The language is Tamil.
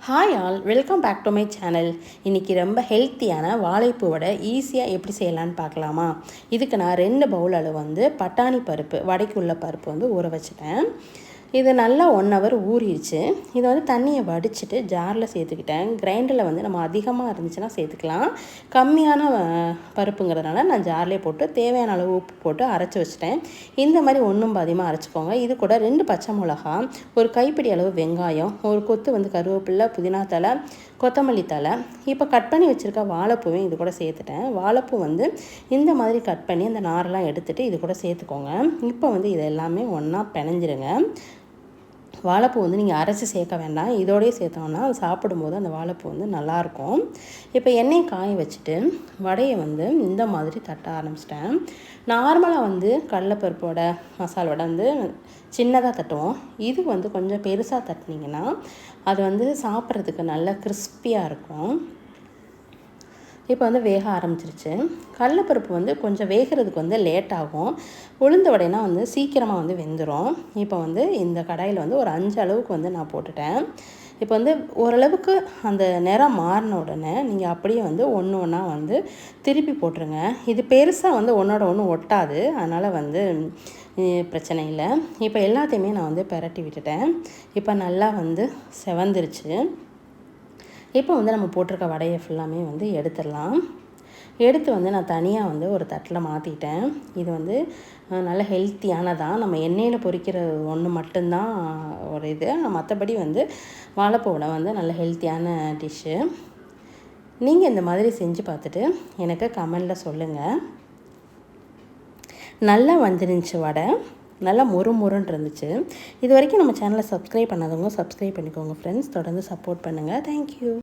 Hi all, welcome back to my channel. இன்றைக்கி ரொம்ப ஹெல்த்தியான வாழைப்பூ வடை ஈஸியாக எப்படி செய்யலான்னு பார்க்கலாமா? இதுக்கு நான் 2 பவுல் அளவு பட்டாணி பருப்பு, வடைக்கு உள்ள பருப்பு ஊற வச்சுட்டேன். இது நல்லா 1 ஹவர் ஊறிடுச்சு. இதை தண்ணியை வடிச்சிட்டு ஜாரில் சேர்த்துக்கிட்டேன். கிரைண்டரில் நம்ம அதிகமாக இருந்துச்சுன்னா சேர்த்துக்கலாம். கம்மியான பருப்புங்கிறதுனால நான் ஜார்லேயே போட்டு தேவையான அளவு உப்பு போட்டு அரைச்சி வச்சுட்டேன். இந்த மாதிரி ஒன்றும் பாதியமாக அரைச்சிக்கோங்க. இது கூட 2 பச்சை மிளகா, ஒரு கைப்பிடி அளவு வெங்காயம், ஒரு கொத்து கருவேப்பிலை, புதினா தழை, கொத்தமல்லி தழை. இப்போ கட் பண்ணி வச்சுருக்க வாழைப்பூவையும் இது கூட சேர்த்துட்டேன். வாழைப்பூ இந்த மாதிரி கட் பண்ணி அந்த நாரெலாம் எடுத்துகிட்டு இது கூட சேர்த்துக்கோங்க. இப்போ இது எல்லாமே ஒன்றா பிணைஞ்சிருங்க. வாழைப்பூ நீங்கள் அரைச்சி சேர்க்க வேண்டாம். இதோடய சேர்த்தோன்னா அது சாப்பிடும்போது அந்த வாழைப்பூ நல்லாயிருக்கும். இப்போ எண்ணெய் காய வச்சுட்டு வடையை இந்த மாதிரி தட்ட ஆரம்பிச்சிட்டேன். நார்மலாக கடலைப்பருப்போட மசால் வடை சின்னதாக தட்டுவோம். இது கொஞ்சம் பெருசாக தட்டினீங்கன்னா அது சாப்பிட்றதுக்கு நல்லா கிறிஸ்பியாக இருக்கும். இப்போ வேக ஆரம்பிச்சிருச்சு. கடலைப்பருப்பு கொஞ்சம் வேகிறதுக்கு லேட் ஆகும். உளுந்து வடைனா சீக்கிரமாக வெந்துடும். இப்போ இந்த கடாயில் ஒரு 5 அளவுக்கு நான் போட்டுட்டேன். இப்போ ஓரளவுக்கு அந்த நிறம் மாறின உடனே நீங்கள் அப்படியே ஒன்று ஒன்றா திருப்பி போட்டுருங்க. இது பெருசாக ஒன்றோட ஒன்று ஒட்டாது, அதனால் பிரச்சனை இல்லை. இப்போ எல்லாத்தையுமே நான் பெரட்டி விட்டுட்டேன். இப்போ நல்லா செவந்துருச்சு. இப்போ நம்ம போட்டிருக்க வடையை ஃபுல்லாமே எடுத்துடலாம். எடுத்து நான் தனியாக ஒரு தட்டில் மாற்றிட்டேன். இது நல்ல ஹெல்த்தியானதான். நம்ம எண்ணெயில் பொரிக்கிற ஒன்று மட்டும்தான் ஒரு இது. மற்றபடி வாழைப்பூவோட நல்ல ஹெல்த்தியான டிஷ்ஷு. நீங்கள் இந்த மாதிரி செஞ்சு பார்த்துட்டு எனக்கு கமெண்டில் சொல்லுங்கள். நல்லா வந்துருந்துச்சு வடை. நல்லா மொறுன்னு இருந்துச்சு. இது வரைக்கும் நம்ம சேனலை சப்ஸ்கிரைப் பண்ணாதவங்க சப்ஸ்கிரைப் பண்ணிக்கோங்க ஃப்ரெண்ட்ஸ். தொடர்ந்து சப்போர்ட் பண்ணுங்கள். தேங்க்யூ.